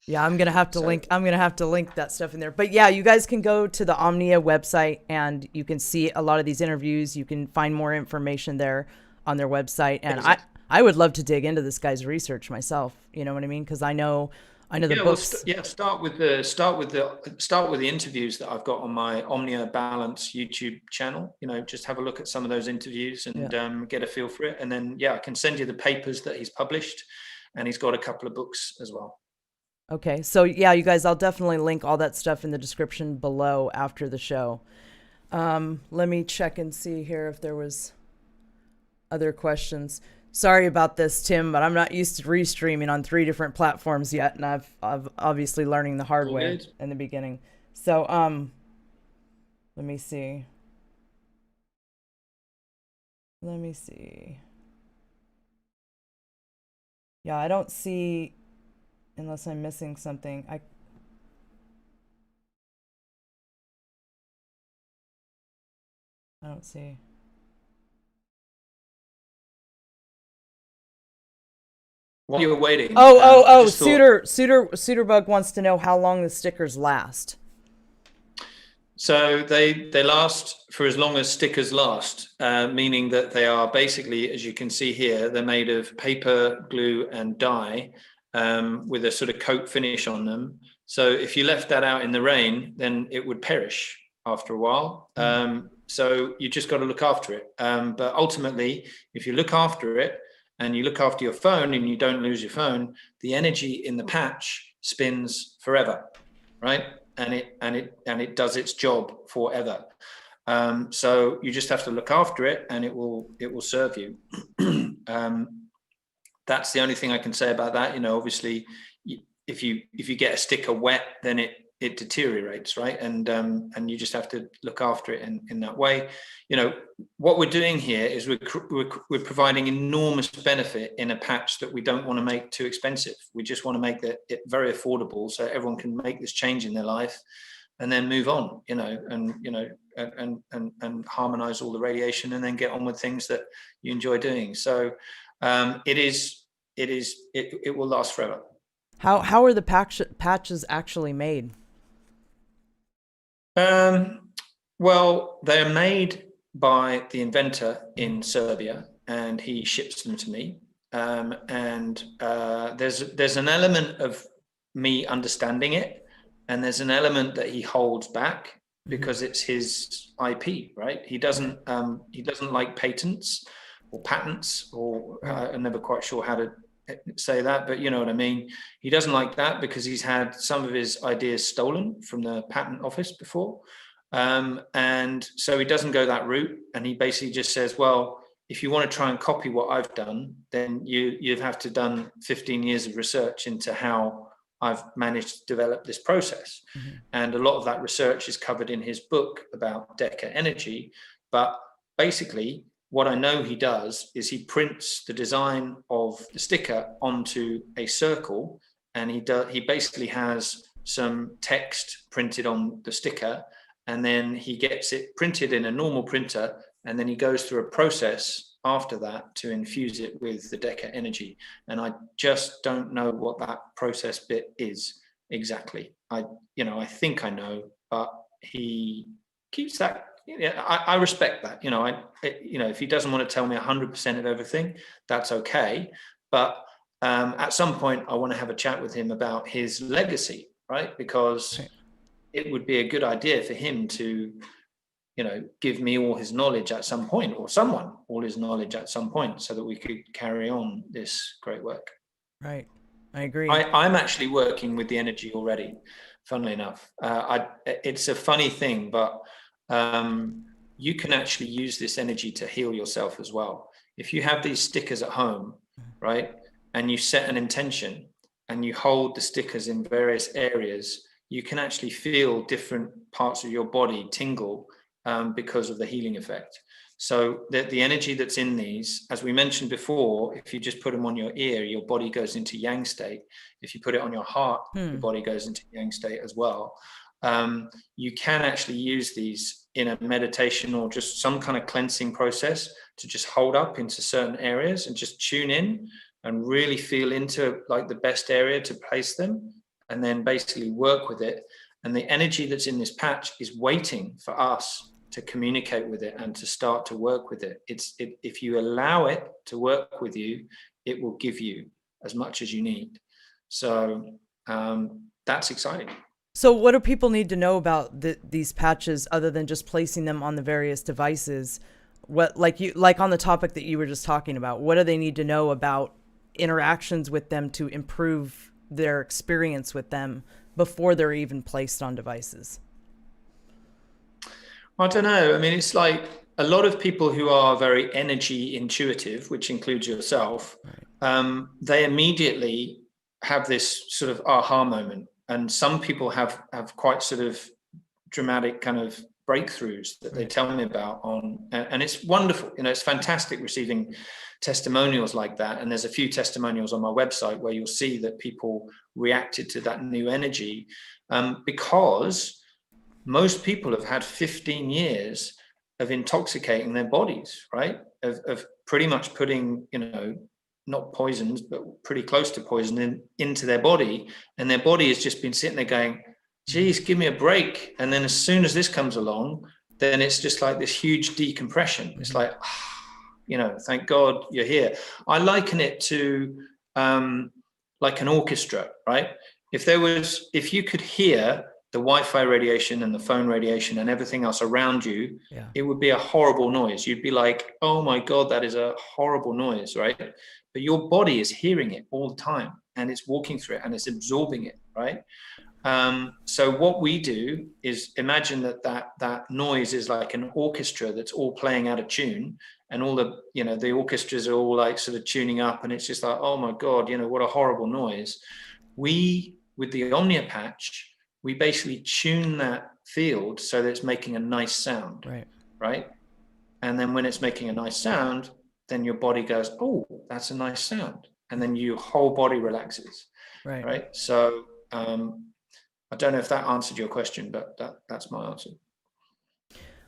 Yeah, I'm gonna have to link. I'm gonna have to link that stuff in there. But yeah, you guys can go to the Omnia website and you can see a lot of these interviews. You can find more information there on their website. And exactly. I would love to dig into this guy's research myself. You know what I mean? Because I know the books. Well, start with the interviews that I've got on my Omnia Balance YouTube channel. You know, just have a look at some of those interviews and get a feel for it. And then I can send you the papers that he's published, and he's got a couple of books as well. Okay, so yeah, you guys, I'll definitely link all that stuff in the description below after the show. Let me check and see here if there was other questions. Sorry about this, Tim, but I'm not used to restreaming on 3 different platforms yet, and I've obviously learning the hard way in the beginning. So let me see. Yeah, I don't see, unless I'm missing something. I don't see. While you're waiting. Suiterbug wants to know how long the stickers last. So they last for as long as stickers last, meaning that they are basically, as you can see here, they're made of paper, glue, and dye, with a sort of coat finish on them. So if you left that out in the rain, then it would perish after a while. So you just got to look after it. But ultimately, if you look after it and you look after your phone and you don't lose your phone, the energy in the patch spins forever, right? And it does its job forever. So you just have to look after it, and it will serve you. That's the only thing I can say about that. You know, obviously, if you get a sticker wet, then it deteriorates, right? And you just have to look after it in that way. You know, what we're doing here is we're providing enormous benefit in a patch that we don't want to make too expensive. We just want to make it very affordable, so everyone can make this change in their life and then move on. You know, and harmonize all the radiation, and then get on with things that you enjoy doing. So it will last forever. How are the patches actually made? Well, they're made by the inventor in Serbia, and he ships them to me. There's an element of me understanding it, and there's an element that he holds back because it's his IP, right? He doesn't like patents or patents, or I'm never quite sure how to say that, but you know what I mean. He doesn't like that because he's had some of his ideas stolen from the patent office before, and so he doesn't go that route. And he basically just says, well, if you want to try and copy what I've done, then you'd have to done 15 years of research into how I've managed to develop this process. And a lot of that research is covered in his book about Deca Energy. But basically, what I know he does is he prints the design of the sticker onto a circle, and he basically has some text printed on the sticker, and then he gets it printed in a normal printer, and then he goes through a process after that to infuse it with the Deca Energy. And I just don't know what that process bit is exactly. I think I know, but he keeps that. Yeah, I respect that. You know, if he doesn't want to tell me 100% of everything, that's okay. But at some point, I want to have a chat with him about his legacy, right? Because it would be a good idea for him to, give me all his knowledge at some point, or someone all his knowledge at some point, so that we could carry on this great work. Right. I agree. I'm actually working with the energy already, funnily enough. It's a funny thing, but you can actually use this energy to heal yourself as well. If you have these stickers at home, right? And you set an intention and you hold the stickers in various areas, you can actually feel different parts of your body tingle because of the healing effect. So the energy that's in these, as we mentioned before, if you just put them on your ear, your body goes into yang state. If you put it on your heart, your body goes into yang state as well. You can actually use these in a meditation or just some kind of cleansing process to just hold up into certain areas and just tune in and really feel into like the best area to place them, and then basically work with it. And the energy that's in this patch is waiting for us to communicate with it and to start to work with it. If you allow it to work with you, it will give you as much as you need. So that's exciting. So what do people need to know about these patches other than just placing them on the various devices? What, like on the topic that you were just talking about, what do they need to know about interactions with them to improve their experience with them before they're even placed on devices? I don't know. I mean, it's like a lot of people who are very energy intuitive, which includes yourself, they immediately have this sort of aha moment. And some people have quite sort of dramatic kind of breakthroughs that they tell me about and it's wonderful. You know, it's fantastic receiving testimonials like that. And there's a few testimonials on my website where you'll see that people reacted to that new energy because most people have had 15 years of intoxicating their bodies, right? Of pretty much putting, you know, not poisons, but pretty close to poison into their body. And their body has just been sitting there going, geez, give me a break. And then as soon as this comes along, then it's just like this huge decompression. It's like, you know, thank God you're here. I liken it to like an orchestra, right? If you could hear the Wi-Fi radiation and the phone radiation and everything else around you, it would be a horrible noise. You'd be like, oh my God, that is a horrible noise, right? But your body is hearing it all the time and it's walking through it and it's absorbing it, right? So what we do is imagine that noise is like an orchestra that's all playing out of tune, and all the, you know, the orchestras are all like sort of tuning up, and it's just like, oh my God, you know, what a horrible noise. We, with the Omnia Patch, we basically tune that field so that it's making a nice sound, right? And then when it's making a nice sound, then your body goes, oh, that's a nice sound. And then your whole body relaxes, right? So I don't know if that answered your question, but that's my answer.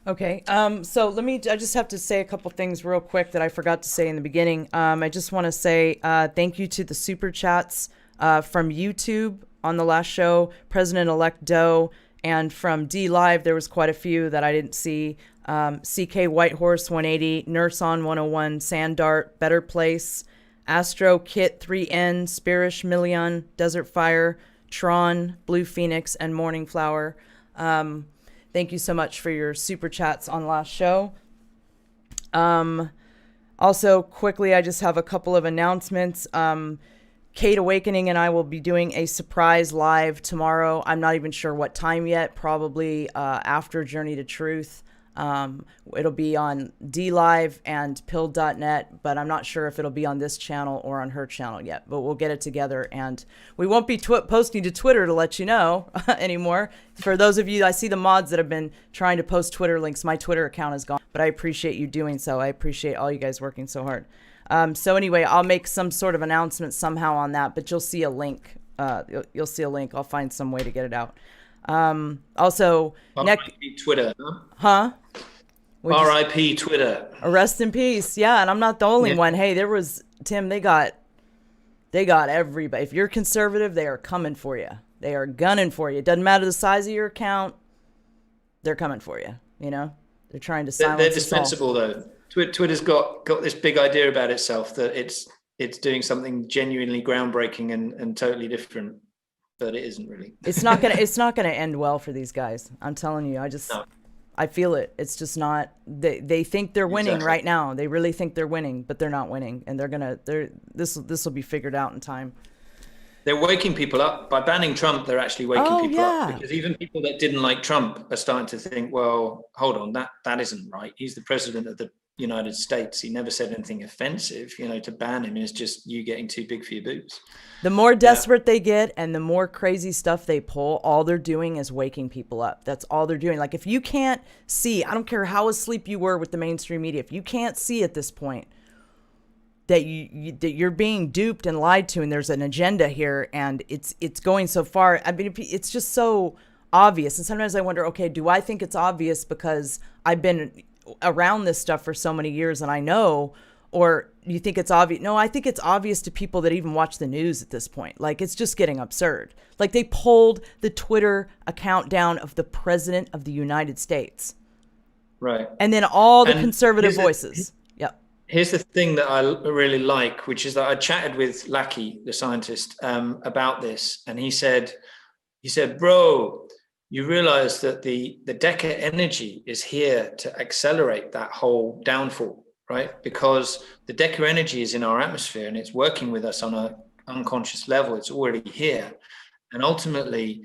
Okay. So I just have to say a couple things real quick that I forgot to say in the beginning. I just want to say thank you to the super chats from YouTube on the last show, President-elect Doe, and from D Live, there was quite a few that I didn't see. CK Whitehorse 180, Nurse on 101, Sandart, Better Place, Astro Kit 3N, Spirish Million, Desert Fire, Tron, Blue Phoenix, and Morning Flower. Thank you so much for your super chats on last show. Also, quickly, I just have a couple of announcements. Kate Awakening and I will be doing a surprise live tomorrow. I'm not even sure what time yet, probably after Journey to Truth. It'll be on DLive and Pill.net, but I'm not sure if it'll be on this channel or on her channel yet, but we'll get it together, and we won't be posting to Twitter to let you know anymore. For those of you, I see the mods that have been trying to post Twitter links. My Twitter account is gone, but I appreciate you doing so. I appreciate all you guys working so hard. So anyway, I'll make some sort of announcement somehow on that, but you'll see a link. You'll see a link. I'll find some way to get it out. Also, R.I.P. Twitter, huh? R.I.P. Twitter. Rest in peace. Yeah, and I'm not the only one. Hey, there was Tim. They got everybody. If you're conservative, they are coming for you. They are gunning for you. It doesn't matter the size of your account. They're coming for you. You know, they're trying to silence. They're dispensable though. Twitter's got this big idea about itself that it's doing something genuinely groundbreaking and totally different, but it isn't really. It's not gonna end well for these guys. I'm telling you. I feel it. It's just not. They think they're winning right now. They really think they're winning, but they're not winning, and this will be figured out in time. They're waking people up by banning Trump. They're actually waking people up, because even people that didn't like Trump are starting to think, well, hold on, that isn't right. He's the president of the United States. He never said anything offensive. To ban him is just you getting too big for your boots. The more desperate they get and the more crazy stuff they pull, all they're doing is waking people up. That's all they're doing. Like, if you can't see, I don't care how asleep you were with the mainstream media, if you can't see at this point that you're being duped and lied to, and there's an agenda here, and it's going so far. I mean, it's just so obvious. And sometimes I wonder, okay, do I think it's obvious because I've been around this stuff for so many years and I know, or you think it's obvious? No, I think it's obvious to people that even watch the news at this point. Like, it's just getting absurd. Like, they pulled the Twitter account down of the President of the United States. Right. And then all the conservative voices. Yep. Here's the thing that I really like, which is that I chatted with Lackey, the scientist, about this. And he said, bro, you realize that the Deca Energy is here to accelerate that whole downfall, right? Because the Deca Energy is in our atmosphere and it's working with us on an unconscious level. It's already here. And ultimately,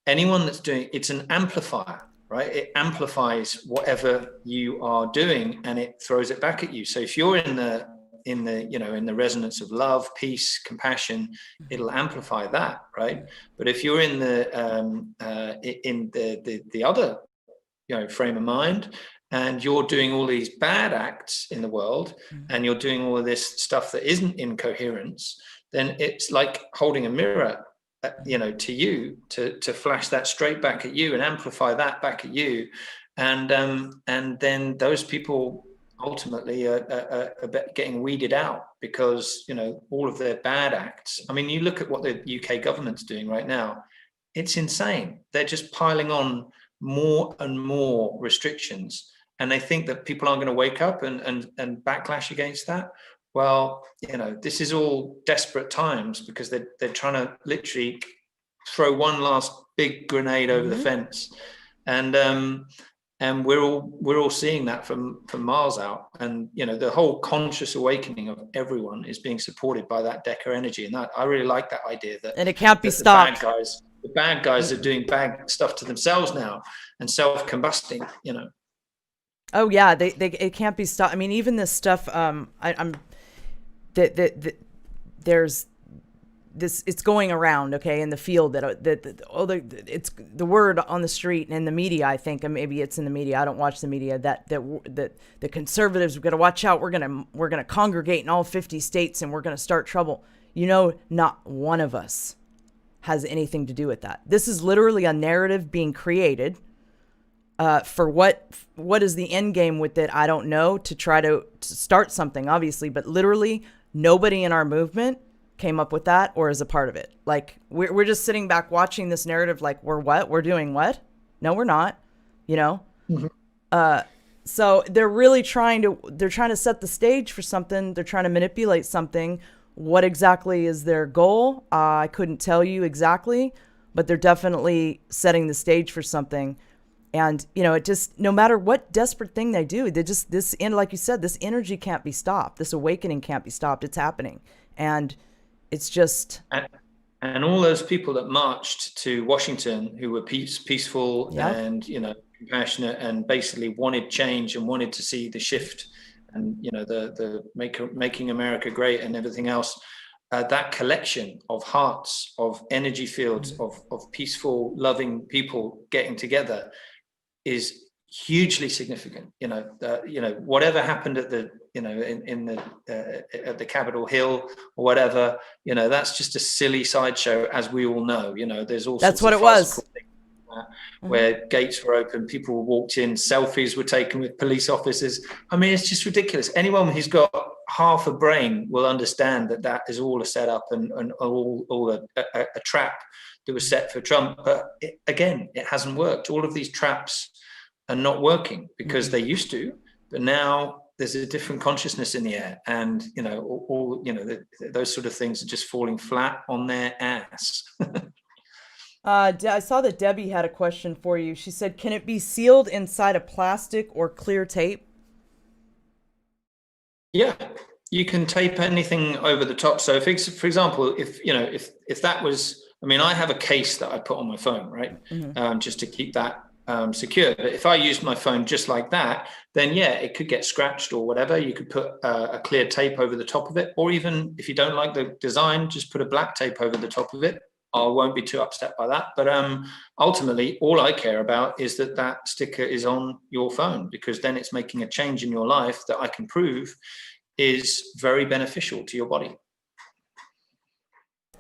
anyone that's doing, it's an amplifier, right? It amplifies whatever you are doing and it throws it back at you. So if you're in the resonance of love, peace, compassion, it'll amplify that, right? But if you're in the other, frame of mind, and you're doing all these bad acts in the world, and you're doing all of this stuff that isn't in coherence, then it's like holding a mirror, to you, to flash that straight back at you and amplify that back at you, and then those people ultimately are getting weeded out because all of their bad acts. I mean, you look at what the UK government's doing right now, it's insane. They're just piling on more and more restrictions, and they think that people aren't going to wake up and backlash against that. Well, this is all desperate times because they're trying to literally throw one last big grenade over the fence, and we're all seeing that from miles out. And the whole conscious awakening of everyone is being supported by that Deca Energy, and that I really like that idea that, and it can't be stopped. The bad guys are doing bad stuff to themselves now and self-combusting. Oh yeah, it can't be stopped. I mean, even this stuff. There's this, it's going around, okay, in the field it's the word on the street and in the media, I think, and maybe it's in the media, I don't watch the media, that the conservatives, we're going to watch out, we're going to congregate in all 50 states and we're going to start trouble. Not one of us has anything to do with that. This is literally a narrative being created for what is the end game with it, I don't know, to try to start something, obviously, but literally nobody in our movement came up with that or is a part of it. Like, we're just sitting back watching this narrative like, we're doing what? No, we're not, so they're really trying to set the stage for something. They're trying to manipulate something. What exactly is their goal? I couldn't tell you exactly, but they're definitely setting the stage for something. And, it just, no matter what desperate thing they do, like you said, this energy can't be stopped. This awakening can't be stopped. It's happening. And it's just. And all those people that marched to Washington who were peaceful and, compassionate and basically wanted change and wanted to see the shift and, the making America great and everything else. That collection of hearts, of energy fields, of peaceful, loving people getting together is hugely significant. Whatever happened at the at the Capitol Hill or whatever, that's just a silly sideshow, as we all know. There's all that's sorts what of it was. Where gates were open, people walked in, selfies were taken with police officers. I mean, it's just ridiculous. Anyone who's got half a brain will understand that is all a setup and all a trap that was set for Trump. But it hasn't worked. All of these traps are not working because they used to, but now there's a different consciousness in the air, and those sort of things are just falling flat on their ass. I saw that Debbie had a question for you. She said, can it be sealed inside a plastic or clear tape? Yeah, you can tape anything over the top. So, for example, if that was, I mean, I have a case that I put on my phone, right, just to keep that secure. But if I used my phone just like that, then yeah, it could get scratched or whatever. You could put a clear tape over the top of it, or even if you don't like the design, just put a black tape over the top of it. I won't be too upset by that. But ultimately, all I care about is that that sticker is on your phone, because then it's making a change in your life that I can prove is very beneficial to your body.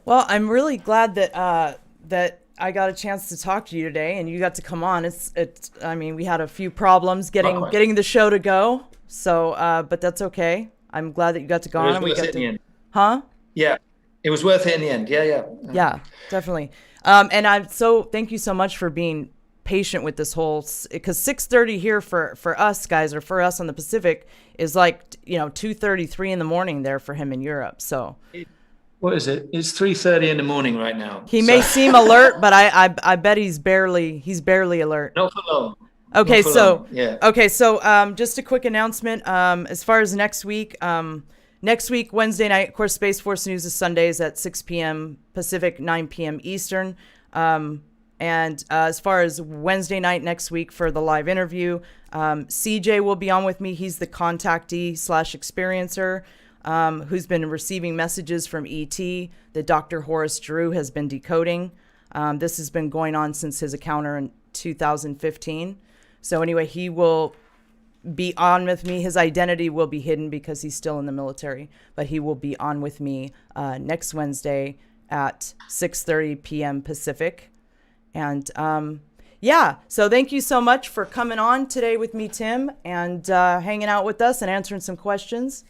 Well, I'm really glad that that I got a chance to talk to you today, and you got to come on. I mean, we had a few problems getting the show to go, so but that's okay. I'm glad that you got to go on. And we got to, in the end. Huh? Yeah, it was worth it in the end. Yeah, definitely. And thank you so much for being patient with this whole, because 6:30 here for us guys, or for us on the Pacific, is like 2:30, 3 in the morning there for him in Europe. So. What is it? It's 3:30 in the morning right now. He may seem alert, but I bet he's barely alert. Not for long. Okay, so just a quick announcement. As far as next week, Wednesday night, of course, Space Force News is Sundays at 6 p.m. Pacific, 9 p.m. Eastern. And as far as Wednesday night next week for the live interview, CJ will be on with me. He's the contactee/experiencer. Who's been receiving messages from ET that Dr. Horace Drew has been decoding. This has been going on since his encounter in 2015. So anyway, he will be on with me. His identity will be hidden because he's still in the military, but he will be on with me next Wednesday at 6:30 p.m. Pacific. And so thank you so much for coming on today with me, Tim, and hanging out with us and answering some questions.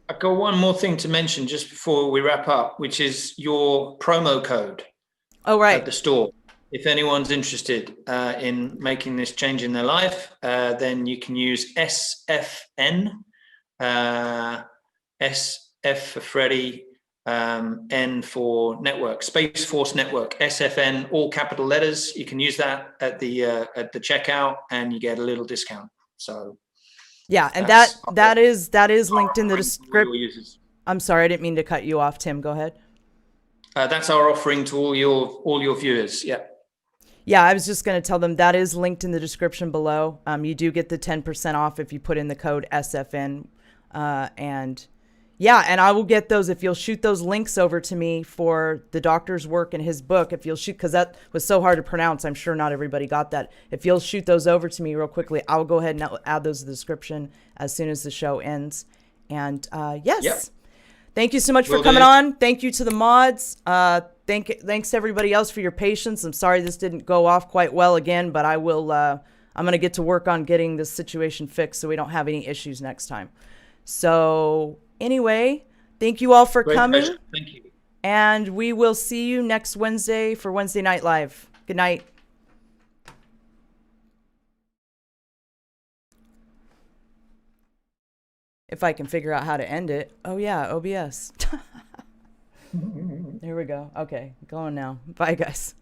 I've got one more thing to mention just before we wrap up, which is your promo code. Oh, right. At the store. If anyone's interested in making this change in their life, then you can use SFN, SF for Freddy, N for network, Space Force Network, SFN, all capital letters. You can use that at the checkout, and you get a little discount. So. Yeah, and that is linked in the description. I'm sorry, I didn't mean to cut you off, Tim. Go ahead. That's our offering to all your viewers. Yeah. Yeah, I was just going to tell them that is linked in the description below. You do get the 10% off if you put in the code SFN, and I will get those if you'll shoot those links over to me for the doctor's work and his book. If you'll shoot, because that was so hard to pronounce, I'm sure not everybody got that. If you'll shoot those over to me real quickly, I'll go ahead and add those to the description as soon as the show ends. And thank you so much for coming on. Thank you to the mods. Thanks to everybody else for your patience. I'm sorry this didn't go off quite well again, but I will. I'm going to get to work on getting this situation fixed so we don't have any issues next time. So. Anyway, thank you all for coming. Pleasure. Thank you. And we will see you next Wednesday for Wednesday Night Live. Good night. If I can figure out how to end it. Oh, yeah, OBS. There we go. Okay, going now. Bye, guys.